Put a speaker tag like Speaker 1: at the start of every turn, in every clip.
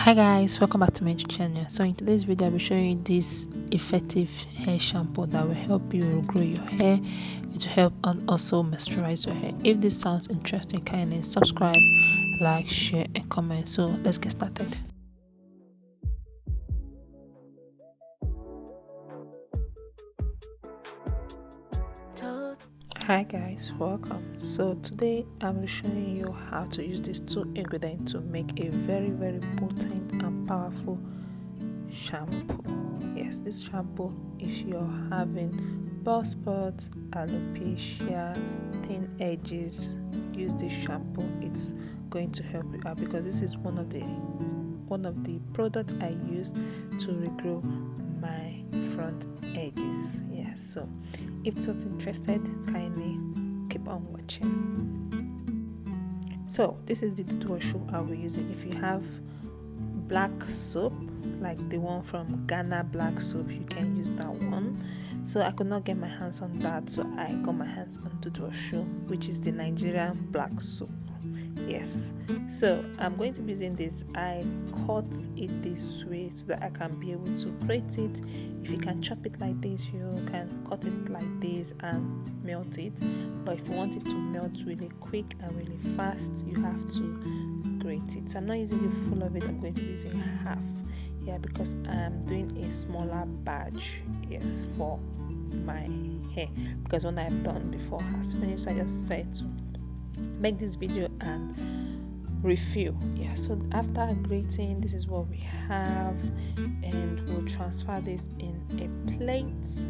Speaker 1: Hi guys, welcome back to my channel. So in today's video I'll be showing you this effective hair shampoo that will help you grow your hair. It will help and also moisturize your hair. If this sounds interesting, kindly subscribe, like, share and comment. So let's get started. Hi guys, welcome. So today I'm showing you how to use these two ingredients to make a very potent and powerful shampoo. Yes, this shampoo, if you're having bald spots, alopecia, thin edges, use this shampoo. It's going to help you out because this is one of the products I use to regrow my front edges. Yes, so if you're interested, kindly keep on watching. So this is the dishwasher I will use it. If you have black soap like the one from Ghana black soap, you can use that one. So I could not get my hands on that, so I got my hands on dishwasher, which is the Nigerian black soap. Yes, so I'm going to be using this. I cut it this way so that I can be able to grate it. If you can chop it like this, you can cut it like this and melt it, but if you want it to melt really quick and really fast, you have to grate it. So I'm not using the full of it, I'm going to be using half, because I'm doing a smaller batch, yes, for my hair, because one I've done before has finished. So I just decided to make this video and refill. So after grating, this is what we have, and we'll transfer this in a plate.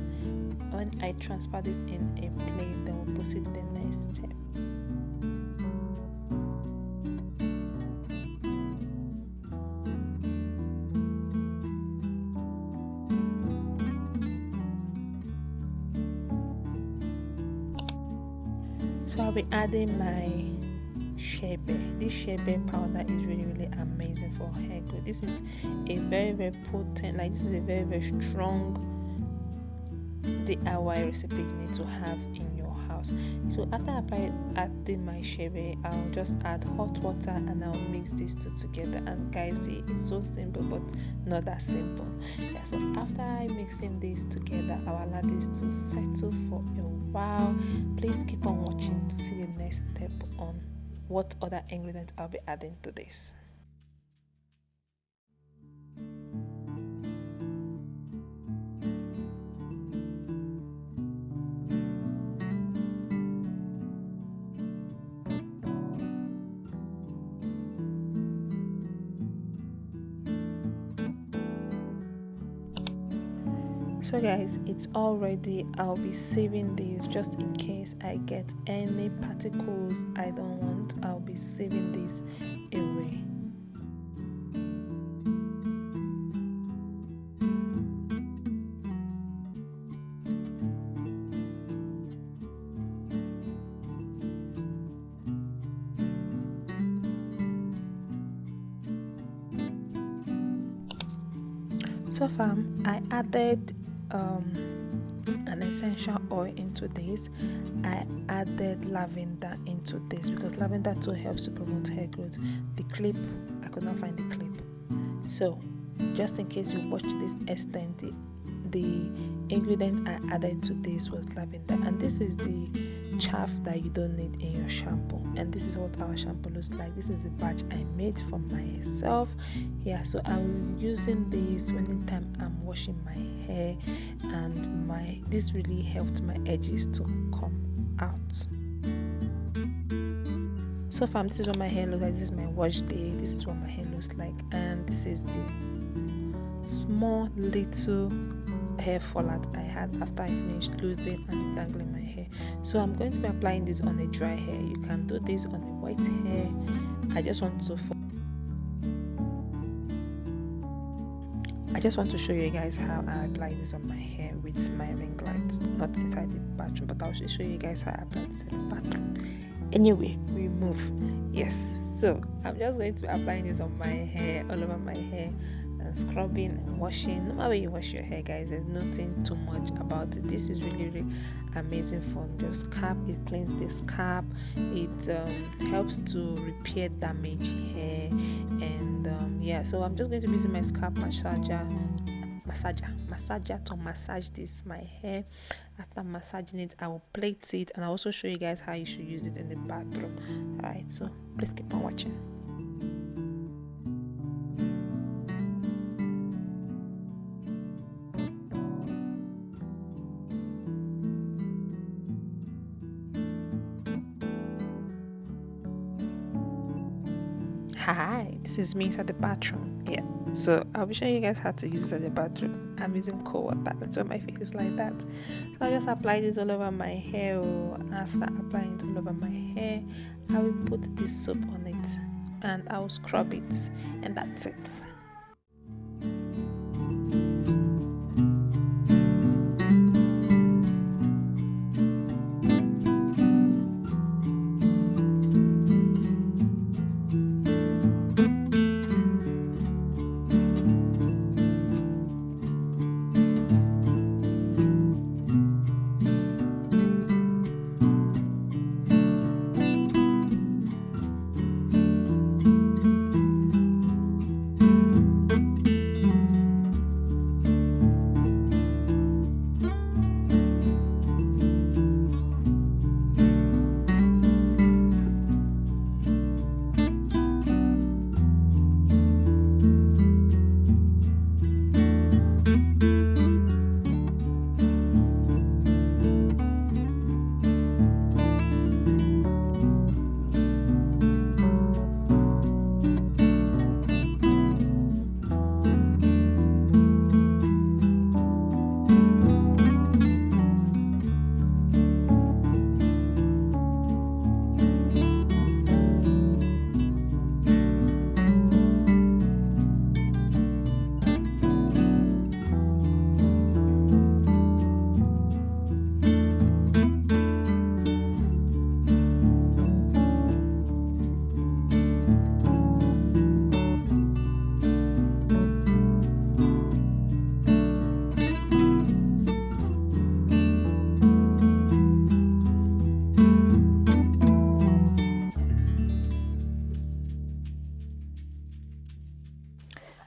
Speaker 1: When I transfer this in a plate, then we'll proceed to the next step. So I'll be adding my Chebe. This Chebe powder is really amazing for hair growth. This is a very potent, this is a very strong DIY recipe you need to have in your house. So after adding my Chebe, I'll just add hot water and I'll mix these two together. And guys, see, it's so simple but not that simple. So after mixing these together, I'll allow this to settle for a while. Please keep on watching to see the next step on what other ingredients I'll be adding to this. So guys, it's all ready. I'll be saving these just in case I get any particles I don't want. I'll be saving these away. So far, I added an essential oil into this. I added lavender into this because lavender too helps to promote hair growth. The clip, I could not find the clip, so just in case you watched this extent, the ingredient I added to this was lavender, and this is the chaff that you don't need in your shampoo. And this is what our shampoo looks like. This is a batch I made for myself. So I'm using this anytime I'm washing my hair, and this really helped my edges to come out. So far, this is what my hair looks like. This is my wash day. This is what my hair looks like, and this is the small little hair fallout I had after I finished losing and tangling my hair. So I'm going to be applying this on a dry hair. You can do this on a white hair. I just want to show you guys how I apply this on my hair with my ring lights, not inside the bathroom, but I'll just show you guys how I apply this in the bathroom. Anyway, we move. So I'm just going to be applying this on my hair, all over my hair, and scrubbing and washing. No matter way you wash your hair, guys, there's nothing too much about it. This is really amazing for your scalp. It cleans the scalp, it helps to repair damaged hair, and Yeah, so I'm just going to be using my scalp massager to massage my hair. After massaging it, I will plait it, and I'll also show you guys how you should use it in the bathroom. All right, so please keep on watching. Hi, this is me inside the bathroom. Yeah, so I'll be showing you guys how to use it at the bathroom. I'm using cold water, that's why my face is like that. So I'll just apply this all over my hair. After applying it all over my hair, I will put this soap on it and I'll scrub it, and that's it.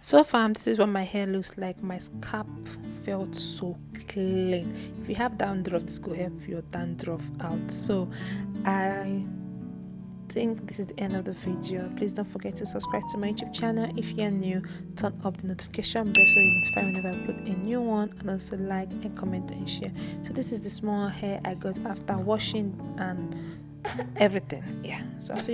Speaker 1: So far, this is what my hair looks like. My scalp felt so clean. If you have dandruff, this could help your dandruff out. So I think this is the end of the video. Please don't forget to subscribe to my YouTube channel. If you're new, turn up the notification bell so you're notified whenever I upload a new one, and also like and comment and share. So this is the small hair I got after washing and everything. Yeah, so I'll see you